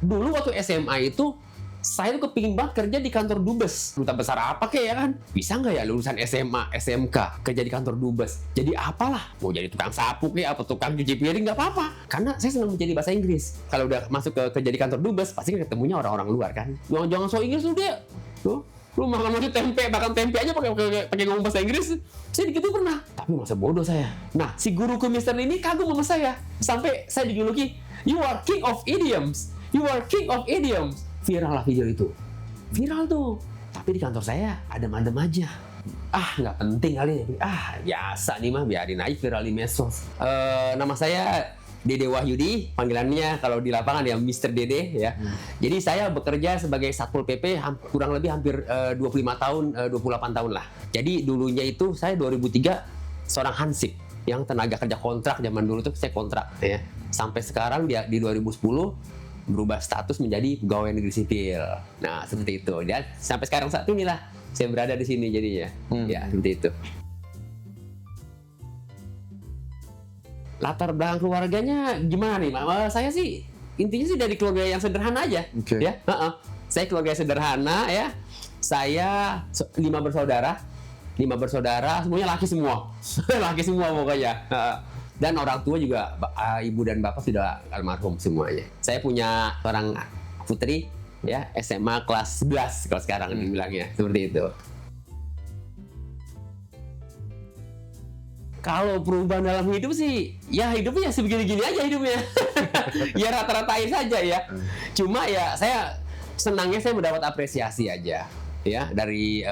Dulu waktu SMA itu, saya tuh kepingin banget kerja di kantor dubes. Duta besar apa kek ya kan? Bisa nggak ya lulusan SMA, SMK kerja di kantor dubes? Jadi apalah? Mau jadi tukang sapu kek, apa tukang cuci piring nggak apa-apa. Karena saya senang menjadi bahasa Inggris. Kalau udah masuk ke kerja di kantor dubes, pasti ketemunya orang-orang luar kan. Jangan so Inggris lu dia. Tuh, lu makan tempe, makan tempe aja pakai ngomong bahasa Inggris. Saya gitu pernah. Tapi masa bodoh saya. Nah, si guruku Mister ini kagum sama saya. Sampai saya dijuluki, "You are king of idioms. You are king of idioms." Viral lah video itu. Viral tuh. Tapi di kantor saya adem-adem aja. Nggak penting kali ya. Biasa nih mah, biarin aja viral di medsos. Nama saya Dede Wahyudi, panggilannya kalau di lapangan ya Mr. Dede ya. Jadi saya bekerja sebagai Satpol PP kurang lebih hampir 25 tahun, 28 tahun lah. Jadi dulunya itu saya 2003 seorang hansip yang tenaga kerja kontrak. Zaman dulu tuh saya kontrak ya. Sampai sekarang dia di 2010 berubah status menjadi pegawai negeri sipil. Nah, seperti itu. Dan sampai sekarang saat inilah saya berada di sini jadinya. Ya, seperti itu. Latar belakang keluarganya gimana nih, Mak? Saya sih intinya sih dari keluarga yang sederhana aja. Okay. Ya, saya keluarga sederhana ya. Saya 5 bersaudara. 5 bersaudara, semuanya laki semua. Laki semua pokoknya. Dan orang tua juga, ibu dan bapak sudah almarhum semuanya. Saya punya seorang putri, ya SMA kelas 11 kalau sekarang dibilangnya, seperti itu. Kalau perubahan dalam hidup sih, ya hidupnya sebegini-gini aja hidupnya. Ya rata-ratain saja ya. Cuma ya saya senangnya saya mendapat apresiasi aja, ya dari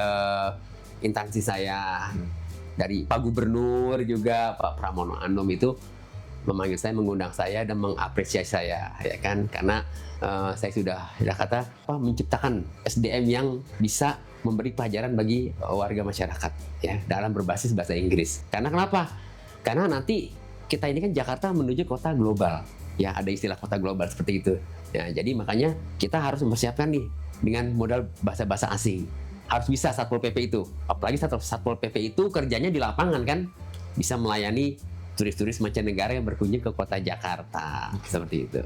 instansi saya. Dari Pak Gubernur juga, Pak Pramono Anung itu memanggil saya, mengundang saya dan mengapresiasi saya, ya kan? Karena saya sudah menciptakan SDM yang bisa memberi pelajaran bagi warga masyarakat, ya, dalam berbasis bahasa Inggris. Karena kenapa? Karena nanti kita ini kan Jakarta menuju kota global, ya, ada istilah kota global seperti itu. Ya, jadi makanya kita harus mempersiapkan nih dengan modal bahasa-bahasa asing. Harus bisa Satpol PP itu. Apalagi Satpol PP itu kerjanya di lapangan kan. Bisa melayani turis-turis mancanegara yang berkunjung ke kota Jakarta. Seperti itu.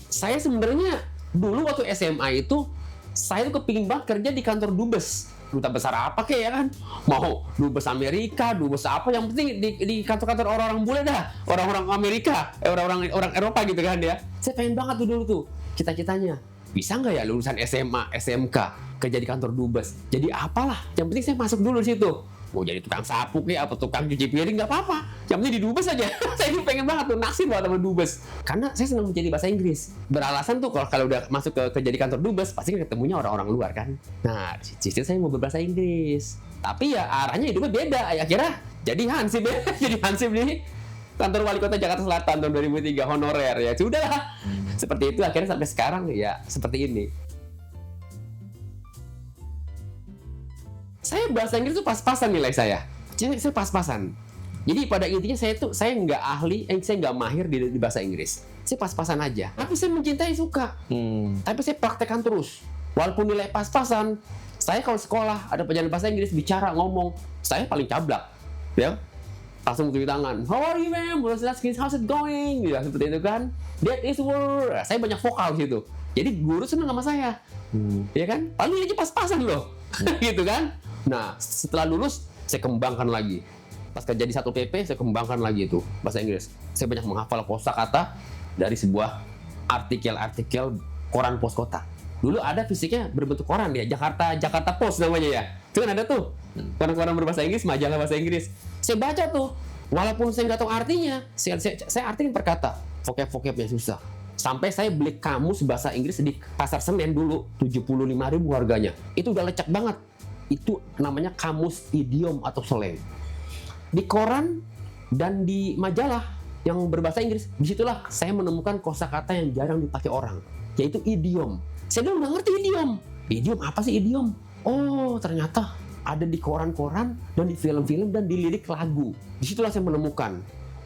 Saya sebenarnya dulu waktu SMA itu, saya tuh kepingin banget kerja di kantor dubes. Duta besar apa kek ya kan? Mau dubes Amerika, dubes apa, yang penting di kantor-kantor orang-orang bule dah. Orang-orang Amerika, orang Eropa gitu kan ya. Saya pengen banget tuh dulu tuh, cita-citanya. Bisa nggak ya lulusan SMA, SMK kerja di kantor dubes? Jadi apalah, yang penting saya masuk dulu di situ. Mau jadi tukang sapu nih, apa tukang cuci piring nggak apa-apa. Yang penting di dubes aja. Saya ini pengen banget tuh, naksir banget sama dubes. Karena saya senang menjadi bahasa Inggris. Beralasan tuh kalau udah masuk ke kerja di kantor dubes, pasti ketemunya orang-orang luar kan. Nah, di situ saya mau berbahasa Inggris. Tapi ya arahnya hidupnya beda. Akhirnya jadi hansip ya. Jadi hansip nih. Kantor Wali Kota Jakarta Selatan tahun 2003 honorer ya. Sudahlah. Seperti itu akhirnya sampai sekarang ya seperti ini. Saya bahasa Inggris itu pas-pasan nilai saya. Saya pas-pasan. Jadi pada intinya saya nggak ahli, saya nggak mahir di bahasa Inggris. Saya pas-pasan aja. Tapi saya mencintai, suka. Tapi saya praktekkan terus. Walaupun nilai pas-pasan, saya kalau sekolah ada pelajaran bahasa Inggris, bicara, ngomong, saya paling cablak. Ya. Langsung tunjuk tangan. How are you, ma'am? How's it going? Ya, seperti itu kan. That is word. Saya banyak vokal di situ. Jadi guru senang sama saya. Ya kan? Lalu aja pas-pasan loh. Gitu kan? Nah, setelah lulus, saya kembangkan lagi. Pas kerja di Satpol PP, saya kembangkan lagi itu bahasa Inggris. Saya banyak menghafal kosakata dari sebuah artikel-artikel koran pos kota. Dulu ada fisiknya berbentuk koran ya, Jakarta Post namanya ya. Itu kan ada tuh koran-koran berbahasa Inggris, majalah bahasa Inggris. Saya baca tuh, walaupun saya nggak tahu artinya, saya artiin per kata, vocab-vocabnya susah. Sampai saya beli kamus bahasa Inggris di Pasar Senen dulu, 75.000 harganya. Itu udah lecek banget. Itu namanya kamus idiom atau slang. Di koran dan di majalah yang berbahasa Inggris, disitulah saya menemukan kosakata yang jarang dipakai orang, yaitu idiom. Saya dulu nggak ngerti idiom. Idiom apa sih idiom? Oh, ternyata ada di koran-koran dan di film-film dan di lirik lagu. Disitulah saya menemukan.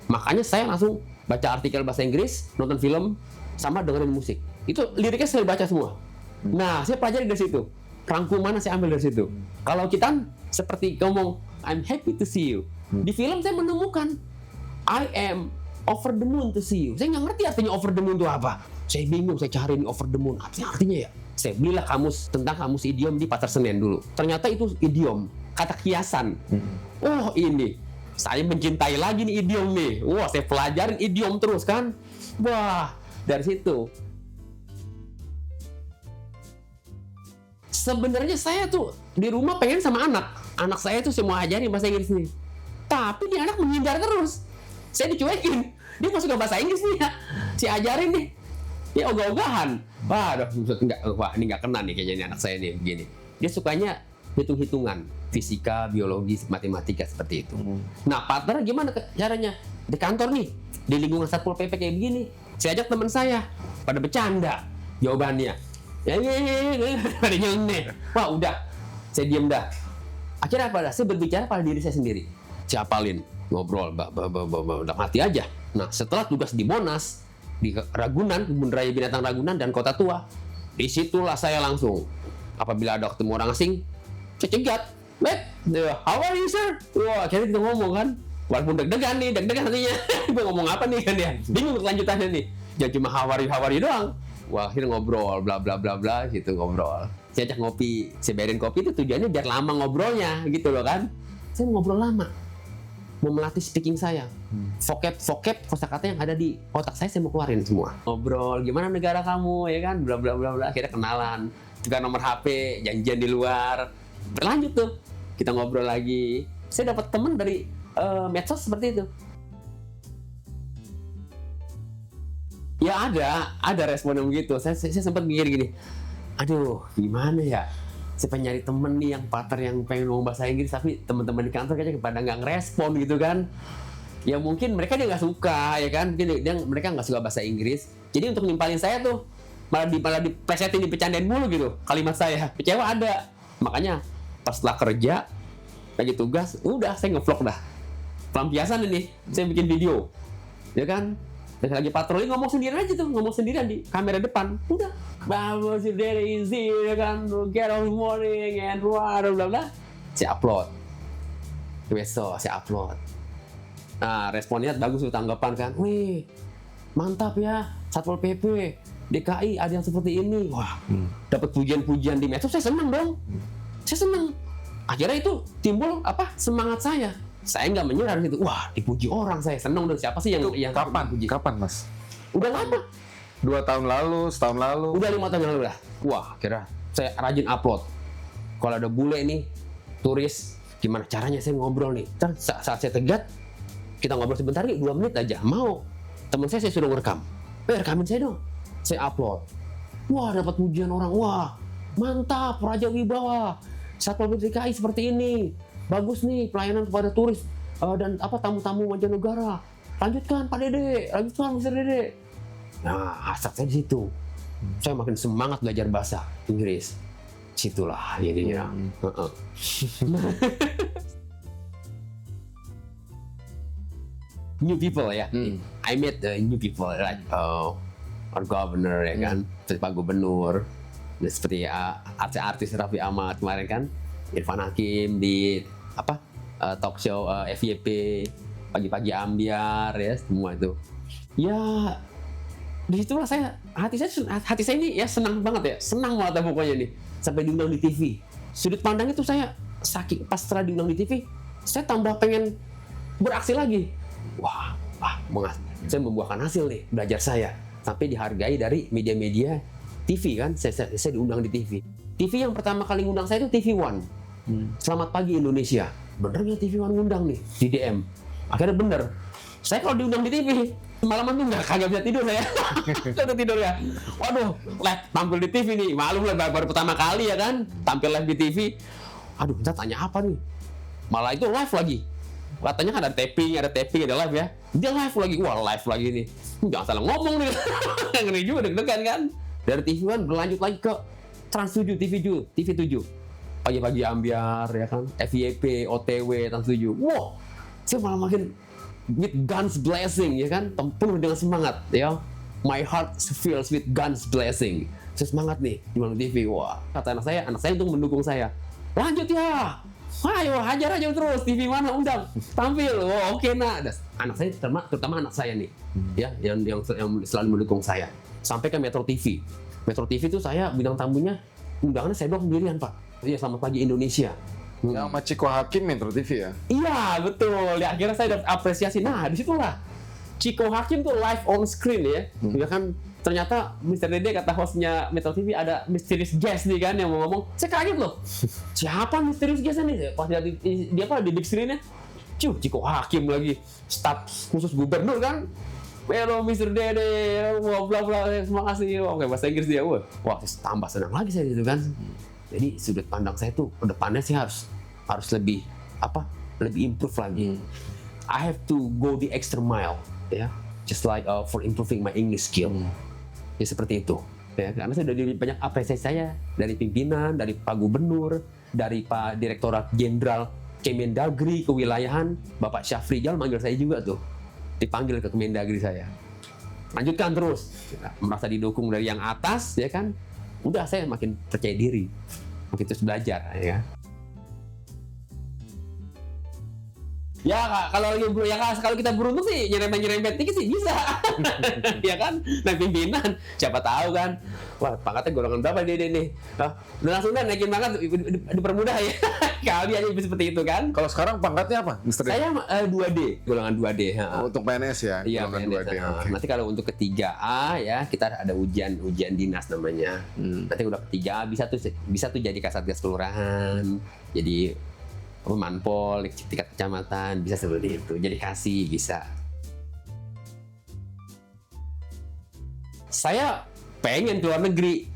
Makanya saya langsung baca artikel bahasa Inggris, nonton film, sama dengerin musik. Itu liriknya saya baca semua. Nah, saya pelajari dari situ. Rangkumannya saya ambil dari situ. Kalau kita seperti ngomong, I'm happy to see you. Di film saya menemukan, I am over the moon to see you. Saya nggak ngerti artinya over the moon itu apa. Saya bingung, saya cari ini over the moon. Apa sih artinya ya? Saya belilah kamus tentang kamus idiom di Pasar Senen dulu. Ternyata itu idiom, kata kiasan. Oh ini, saya mencintai lagi nih idiom nih. Wah, saya pelajarin idiom terus kan. Wah, dari situ. Sebenarnya saya tuh di rumah pengen sama anak. Anak saya tuh semua ajarin bahasa Inggris nih. Tapi dia anak menghindar terus. Saya dicuekin. Dia nggak suka bahasa Inggris nih ya. Saya ajarin nih. Dia ogah-ogahan. Wah, ini nggak kena nih kayaknya nih anak saya nih begini. Dia sukanya hitung-hitungan, fisika, biologi, matematika seperti itu. Nah, partner gimana caranya? Di kantor nih, di lingkungan Satpol PP kayak begini. Saya ajak teman saya, pada bercanda jawabannya. Ya, pada nyeleneh. Wah, udah. Saya diem dah. Akhirnya apa dah? Saya berbicara pada diri saya sendiri. Saya hafalin, ngobrol, udah mati aja. Nah, setelah tugas di Monas, di Ragunan, Kebun Raya Binatang Ragunan dan Kota Tua, disitulah saya langsung, apabila ada ketemu orang asing, saya cegat, how are you sir? Wah, akhirnya kita ngomong kan, walaupun deg-degan hatinya, gue ngomong apa nih kan ya, bingung kelanjutannya nih, jangan cuma how are you doang. Wah, akhirnya ngobrol, bla bla bla bla, gitu ngobrol. Saya ajak ngopi, saya bayarin kopi itu tujuannya biar lama ngobrolnya, gitu loh kan. Saya ngobrol lama, mau melatih speaking saya. Vocab kosakata yang ada di otak saya mau keluarin semua. Ngobrol, gimana negara kamu, ya kan, bla bla bla bla. Akhirnya kenalan, tukar nomor HP, janjian di luar. Berlanjut tuh, kita ngobrol lagi. Saya dapat teman dari medsos seperti itu. Ya ada respon yang begitu. Saya sempat mikir gini, aduh gimana ya, saya pengen nyari temen nih yang partner yang pengen ngomong bahasa Inggris, tapi teman-teman di kantor kayaknya pada nggak ngerespon gitu kan. Ya mungkin mereka dia nggak suka, ya kan, mungkin mereka nggak suka bahasa Inggris. Jadi untuk nimpalin saya tuh malah diplesetin, dipecandain mulu gitu kalimat saya. Kecewa ada. Makanya pas setelah kerja lagi tugas, udah saya ngevlog dah. Pelampiasan ini, saya bikin video, ya kan. Dan lagi patroli ngomong sendiri aja tuh, ngomong sendirian di kamera depan. Udah, bagus, very easy, ya kan, get up in the morning and bla bla bla. Saya upload. Besok saya upload. Nah, responnya bagus tuh, tanggapan kan. Wih, mantap ya, Satpol PP, DKI ada yang seperti ini. Wah, dapat pujian-pujian di medsos, saya senang dong. Saya senang. Akhirnya itu timbul semangat saya. Saya nggak menyerah itu. Wah, dipuji orang, saya senang dong. Siapa sih yang puji? Kapan mas? Udah lama. 2 tahun lalu, setahun lalu. Udah 5 tahun lalu lah. Wah, kira saya rajin upload. Kalau ada bule nih, turis, gimana caranya saya ngobrol nih. Saat saya tegat, kita ngobrol sebentar nih, 2 menit aja. Mau. Teman saya suruh ngerekam. Rekamin saya dong. Saya upload. Wah, dapat pujian orang. Wah, mantap, Raja Wibawa. Satpol PP DKI seperti ini. Bagus nih pelayanan kepada turis dan tamu-tamu mancanegara. Lanjutkan Pak Dede, lanjutkan Mr. Dede. Nah, hasrat saya di situ. Saya makin semangat belajar bahasa Inggris. Situlah jadinya. New people ya. I met the new people like our governor ya kan, seperti Pak Gubernur, seperti artis Raffi Ahmad kemarin kan, Irfan Hakim di talk show FYP, pagi-pagi ambiar ya, semua itu. Ya disitulah hati saya ini ya senang banget ya, senang banget pokoknya nih, sampai diundang di TV. Sudut pandang itu saya pas setelah diundang di TV, saya tambah pengen beraksi lagi. Wah, saya membuahkan hasil nih belajar saya, sampai dihargai dari media-media TV kan. Saya diundang di TV. TV yang pertama kali ngundang saya itu TV One. Selamat pagi Indonesia. Bener nggak TV One ngundang nih di DM? Akhirnya bener. Saya kalau diundang di TV, malaman tuh kagak bisa tidur saya. Saya tidur ya. Waduh, live tampil di TV nih. Malum lah baru pertama kali ya kan, tampil live di TV. Aduh, kita tanya apa nih? Malah itu live lagi. Katanya kan ada tapping, ada live ya. Dia live lagi. Wah, live lagi nih. Jangan salah ngomong nih. Ngeri juga deg-degan kan. Dari TV One berlanjut lagi ke Trans 7, TV 7. Pagi-pagi ambiar ya kan, FYP, OTW, Trans 7. Wow, saya malah makin with God's blessing ya kan, penuh dengan semangat ya. My heart fills with God's blessing. Saya semangat nih di TV. Wah, kata anak saya untuk mendukung saya. Lanjut ya, ayo hajar aja terus, TV mana undang, tampil. Oh, oke nak. Anak saya terutama anak saya nih, ya yang selalu mendukung saya. Sampai ke Metro TV. Metro TV itu saya bintang tamunya undangannya saya doang sendirian Pak. Iya, Selamat Pagi Indonesia. Yang sama Ciko Hakim Metro TV ya? Iya betul. Ya akhirnya saya dapat apresiasi. Nah disitulah Ciko Hakim tuh live on screen ya. Ya kan ternyata Mr. Dede kata hostnya Metro TV ada mysterious guest nih kan yang mau ngomong. Saya kaget loh. Siapa mysterious guest nih? Pas dia apa di big screen-nya? Ciko Hakim lagi, staf khusus gubernur kan. Hello Mr. Dede, wah bla bla, terima kasih. Oke, bahasa Inggris dia. Wah, tambah senang lagi saya gitu kan. Jadi sudut pandang saya tuh ke depannya sih harus lebih lebih improve lagi. I have to go the extra mile, ya. Just like for improving my English skill. Ya seperti itu. Ya, karena sudah banyak apresiasi saya dari pimpinan, dari Pak Gubernur, dari Pak Direktorat Jenderal Kemendagri Kewilayahan, Bapak Syafrijal manggil saya juga tuh. Dipanggil ke Kemendagri saya. Lanjutkan terus. Merasa didukung dari yang atas, ya kan? Udah saya makin percaya diri, makin terus belajar ya. Ya kalau kita beruntung sih nyerempet dikit sih bisa. Ya kan? Nah pimpinan siapa tahu kan. Wah, pangkatnya golongan berapa dia nih? Udah langsung kan naikin pangkat dipermudah ya. Kali aja seperti itu kan. Kalau sekarang pangkatnya apa, Mr. Saya 2D, golongan 2D. Untuk PNS ya? Iya, golongan PNS. 2D. Okay. Nanti kalau untuk ketiga A ya kita ada ujian dinas namanya. Nanti udah ketiga A bisa tuh jadi kasatgas kelurahan, jadi manpol tingkat kecamatan, bisa seperti itu. Jadi kasih bisa. Saya pengen keluar negeri.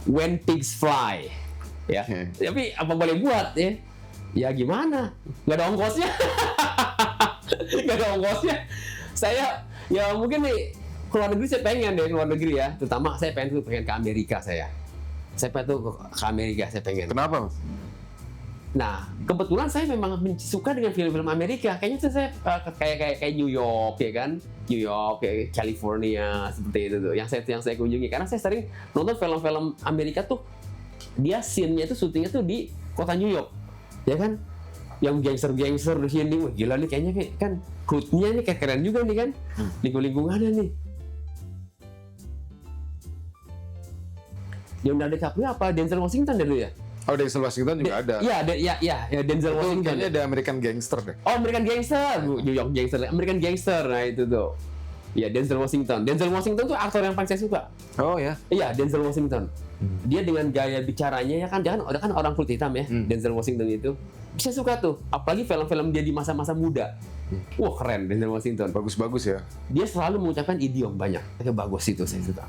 When pigs fly. Ya. Tapi apa boleh buat ya? Ya gimana? Nggak ada ongkosnya. Nggak ada ongkosnya. Saya ya mungkin nih keluar negeri saya pengen deh keluar negeri ya. Terutama saya pengen ke Amerika saya. Saya pengen tuh ke Amerika saya pengen. Kenapa? Nah, kebetulan saya memang suka dengan film-film Amerika. Kayaknya tuh saya kayak New York ya kan, New York, kayak California seperti itu tuh. Yang saya kunjungi karena saya sering nonton film-film Amerika tuh dia scene-nya itu syutingnya tuh di kota New York, ya kan? Yang gangster di sini, wah gila nih kayaknya kan hood-nya nih kayak keren juga nih kan, lingkungannya nih. Leonardo DiCaprio apa Denzel Washington dulu ya? Oh, Denzel Washington juga ada. Iya, Denzel Washington. Kayaknya ada American Gangster deh. Oh, American Gangster, New York Gangster, American Gangster, nah itu tuh. Ya, Denzel Washington. Denzel Washington tuh aktor yang paling saya suka. Oh ya? Iya, Denzel Washington. Dia dengan gaya bicaranya ya kan, dia kan orang kulit hitam ya, Denzel Washington itu. Saya suka tuh, apalagi film-film dia di masa-masa muda. Wah keren Denzel Washington. Bagus-bagus ya. Dia selalu mengucapkan idiom banyak. Itu bagus itu saya suka.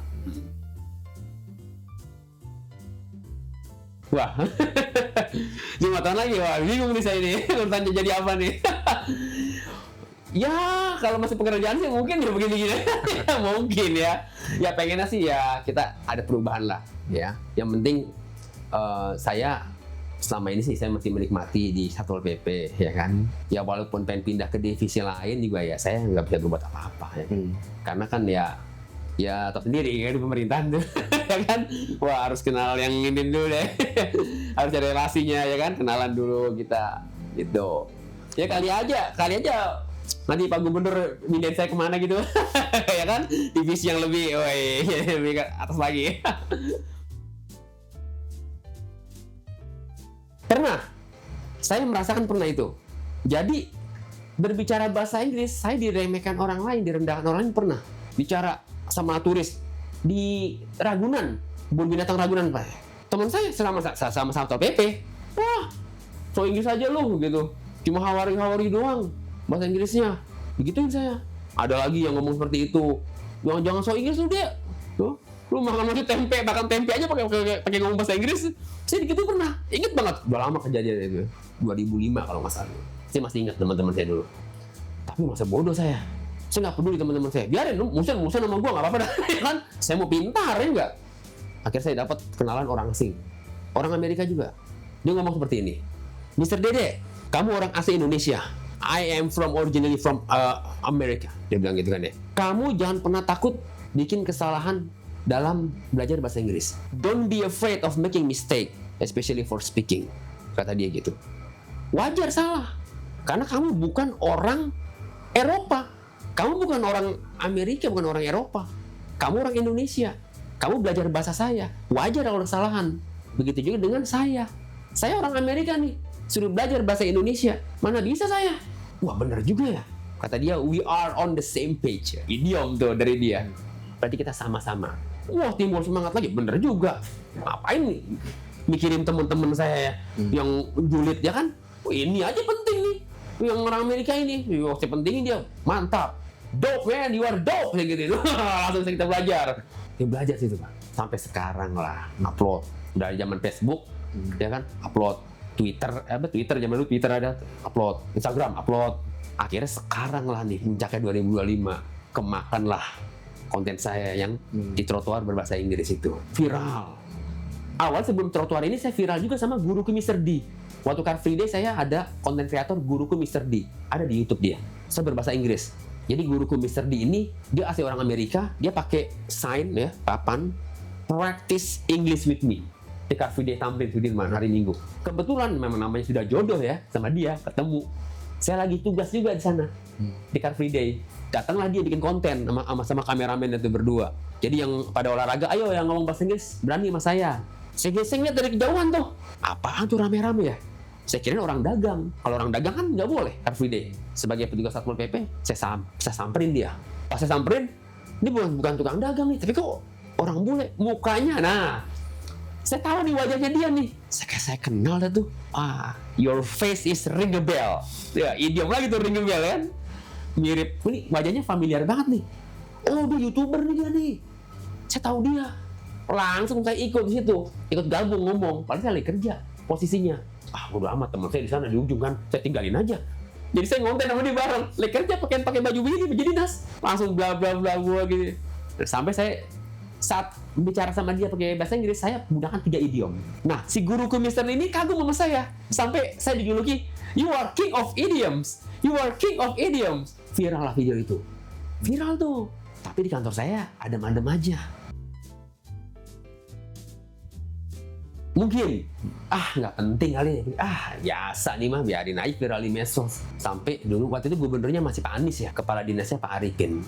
Wah, 5 tahun lagi, wah bingung nih saya nih, urusannya jadi apa nih? Ya, kalau masih pekerjaan sih mungkin ya begini-gini, ya, mungkin ya. Ya pengennya sih ya kita ada perubahan lah, ya. Yang penting saya selama ini sih saya masih menikmati di Satpol PP, ya kan. Ya walaupun pengen pindah ke divisi lain juga ya saya nggak bisa berbuat apa-apa, ya. Karena kan ya tahu sendiri kan di pemerintahan tuh, ya kan. Wah harus kenal yang ini dulu deh, harus ada relasinya ya kan, kenalan dulu kita gitu. Ya kali aja nanti Pak Gubernur mindahin saya kemana gitu, ya kan, divisi yang lebih ke atas lagi. Saya merasakan pernah itu. Jadi berbicara bahasa Inggris, saya diremehkan orang lain, direndahkan orang lain pernah. Bicara sama turis di Ragunan, kebun binatang Ragunan Pak. Teman saya sama Satpol PP. Wah, so Inggris aja lu gitu. Cuma hawari doang bahasa Inggrisnya. Begituin saya. Ada lagi yang ngomong seperti itu. Jangan so Inggris lu dia. Tuh, lu makan makan tempe aja pakai ngomong bahasa Inggris. Saya gitu pernah. Ingat banget. Udah lama kejadian itu. 2005 kalau nggak salah. Saya masih ingat teman-teman saya dulu. Tapi masa bodoh saya. Saya nggak peduli teman-teman saya. Biarin lu musuh sama gua nggak apa-apa dah. Kan saya mau pintar ya enggak. Akhirnya saya dapat kenalan orang asing. Orang Amerika juga. Dia ngomong seperti ini. Mr. Dede, kamu orang asli Indonesia. I am originally from America. Dia bilang gitu kan ya. Kamu jangan pernah takut bikin kesalahan dalam belajar bahasa Inggris. Don't be afraid of making mistake, especially for speaking. kata dia gitu. Wajar salah, karena kamu bukan orang Eropa, kamu bukan orang Amerika, bukan orang Eropa, kamu orang Indonesia, kamu belajar bahasa saya, wajar kalau ada kesalahan. Begitu juga dengan saya orang Amerika nih, suruh belajar bahasa Indonesia, mana bisa saya? Wah benar juga ya, kata dia, we are on the same page. Idiom tuh dari dia, berarti kita sama-sama. Wah timbul semangat lagi, bener juga. Ngapain nih mikirin teman-teman saya ya, yang julid ya kan? Oh, ini aja penting nih, yang orang Amerika ini. Wah pentingin dia, mantap. Dope man, you are dope gitu. Langsung kita belajar. Dia belajar situ Pak. Sampai sekarang lah, upload. Dari zaman Facebook, ya kan? Upload. Twitter zaman dulu Twitter ada, upload. Instagram, upload. Akhirnya sekarang lah nih, puncaknya 2025. Kemakan lah konten saya yang di trotoar berbahasa Inggris itu viral. Awal sebelum trotoar ini saya viral juga sama guruku Mr. D. Waktu Car Free Day saya ada konten kreator guruku Mr. D, ada di YouTube dia. Saya berbahasa Inggris. Jadi guruku Mr. D ini dia asli orang Amerika, dia pakai sign ya, papan practice English with me. Di Car Free Day tampil di Sudirman hari Minggu. Kebetulan memang namanya sudah jodoh ya sama dia, ketemu. Saya lagi tugas juga di sana di Car Free Day. Datanglah dia bikin konten sama kameramen itu berdua. Jadi yang pada olahraga, ayo yang ngomong bahasa Inggris berani sama saya. Saya lihat dari kejauhan tuh, apaan tuh rame-rame ya? Saya kirain orang dagang. Kalau orang dagang kan nggak boleh Car Free Day. Sebagai petugas Satpol PP, saya samperin dia. Pas saya samperin, ini bukan tukang dagang nih, tapi kok orang bule mukanya. Nah, saya tahu nih wajahnya dia nih. Saya kenal dah tuh. Your face is ring a bell. Ya, idiom lagi tuh ring a bell kan. Mirip, ini wajahnya familiar banget nih. Oh dia YouTuber nih dia nih. Saya tahu dia. Langsung saya ikut di situ, ikut gabung ngomong. Padahal saya lagi kerja posisinya. Udah amat, teman saya di sana di ujung kan, saya tinggalin aja. Jadi saya ngonten sama dia bareng. Lagi kerja pakai baju begini, baju dinas. Langsung bla bla bla gua gitu. Sampai saya saat bicara sama dia pakai bahasa Inggris, saya menggunakan 3 idiom. Nah, si guruku Mr. ini kagum sama saya. Sampai saya dijuluki, you are king of idioms. You are king of idioms. Viral lah video itu. Viral tuh. Tapi di kantor saya adem-adem aja. Mungkin, nggak penting kali. Biasa nih mah, biarin aja viral di medsos. Sampai dulu waktu itu gubernurnya masih Pak Anies ya, kepala dinasnya Pak Arifin.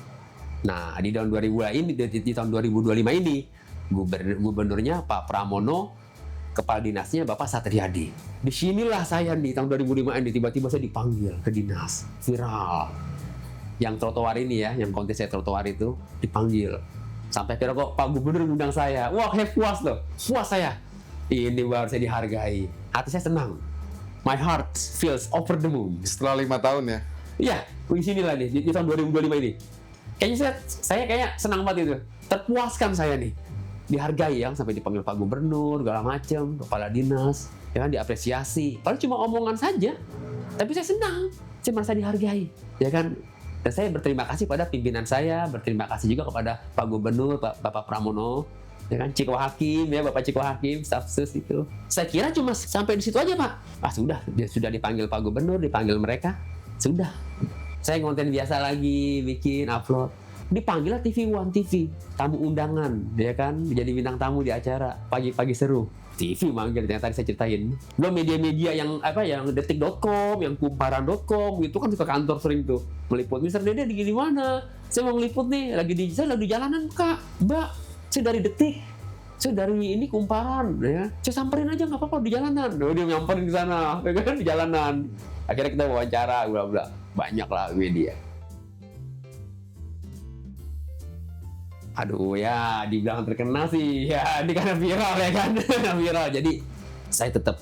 Nah, di tahun 2000 ini, di tahun 2025 ini, gubernurnya Pak Pramono, kepala dinasnya Bapak Satriadi. Disinilah saya di tahun 2005 ini, tiba-tiba saya dipanggil ke dinas, viral. Yang trotoar ini ya, yang konten saya trotoar itu, dipanggil. Sampai kira kok Pak Gubernur ngundang saya. Wah, puas loh, puas saya. Ini baru saya dihargai. Hati saya senang. My heart feels over the moon. Setelah 5 tahun ya? Iya, di sinilah nih, di tahun 2025 ini. Kayaknya saya kayak senang banget itu. Terpuaskan saya nih. Dihargai yang sampai dipanggil Pak Gubernur, segala macam, kepala dinas, ya kan, diapresiasi. Padahal cuma omongan saja. Tapi saya senang, saya merasa dihargai, ya kan. Dan saya berterima kasih pada pimpinan saya, berterima kasih juga kepada Pak Gubernur, Bapak Pramono, ya kan, Ciko Hakim, ya Bapak Ciko Hakim, staf sus itu. Saya kira cuma sampai di situ aja Pak. Sudah dipanggil Pak Gubernur, dipanggil mereka, sudah. Saya konten biasa lagi, bikin, upload. Dipanggil lah TV One TV, tamu undangan, ya kan, jadi bintang tamu di acara Pagi-Pagi Seru. TV manggil, yang tadi saya ceritain. Belum media-media yang detik.com, yang kumparan.com, itu kan suka kantor sering tuh meliput. Mr. Dede di mana? Saya mau meliput nih, saya lagi di jalanan Kak, Mbak. Saya dari Detik, saya dari ini Kumparan, ya. Saya samperin aja nggak apa-apa di jalanan. Dia nyamperin ke sana, ya kan, di jalanan. Akhirnya kita wawancara, bla bla, banyak lah media. Aduh ya, dibilang terkenal sih, ya ini karena viral ya kan, viral. Jadi saya tetap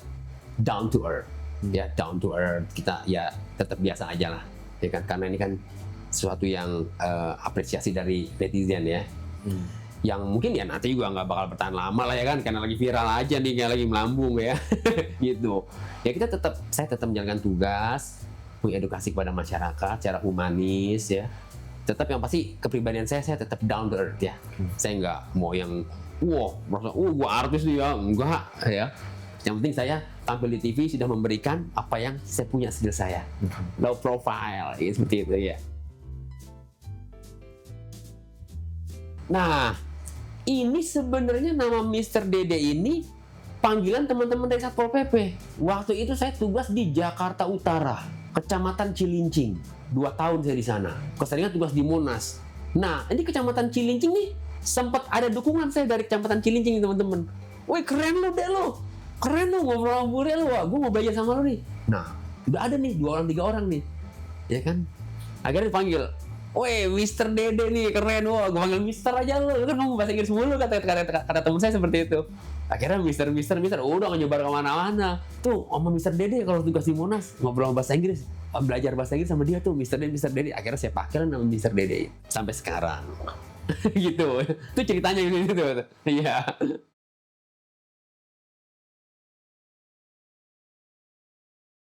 down to earth, ya down to earth. Kita ya tetap biasa aja lah, ya kan, karena ini kan sesuatu yang apresiasi dari netizen ya. Yang mungkin ya nanti juga nggak bakal bertahan lama lah ya kan, karena lagi viral aja nih, kayak lagi melambung ya, gitu. Ya saya tetap menjalankan tugas, mengedukasi kepada masyarakat secara humanis ya. Tetap yang pasti kepribadian saya tetap down to earth ya. Saya nggak mau yang merasa gua artis nih ya, enggak ya. Yang penting saya tampil di TV sudah memberikan apa yang saya punya, skill saya. Low profile, ya, seperti itu ya. Nah, ini sebenarnya nama Mr. Dede ini panggilan teman-teman dari Satpol PP. Waktu itu saya tugas di Jakarta Utara, Kecamatan Cilincing. 2 tahun saya di sana. Keseringan tugas di Monas. Nah, ini Kecamatan Cilincing nih, sempat ada dukungan saya dari Kecamatan Cilincing, teman-teman. Woi, keren lu, Dek, lu. Keren lu, ngobrol sama bule lu. Gue mau belajar sama lu nih. Nah, udah ada nih 2 orang 3 orang nih. Ya kan? Akhirnya dipanggil. Woi, Mister Dede nih, keren. Wah, gue panggil Mister aja lu. Lu kan ngomong bahasa Inggris mulu, kata teman saya seperti itu. Akhirnya Mister, udah nyebar kemana-mana. Tuh, sama Mister Dede kalau tugas di Monas, ngobrol bahasa Inggris. Belajar bahasa Inggris sama dia tuh, Mister Dede. Akhirnya saya pakai nama Mister Dede. Sampai sekarang. Gitu. Itu ceritanya gitu. Iya.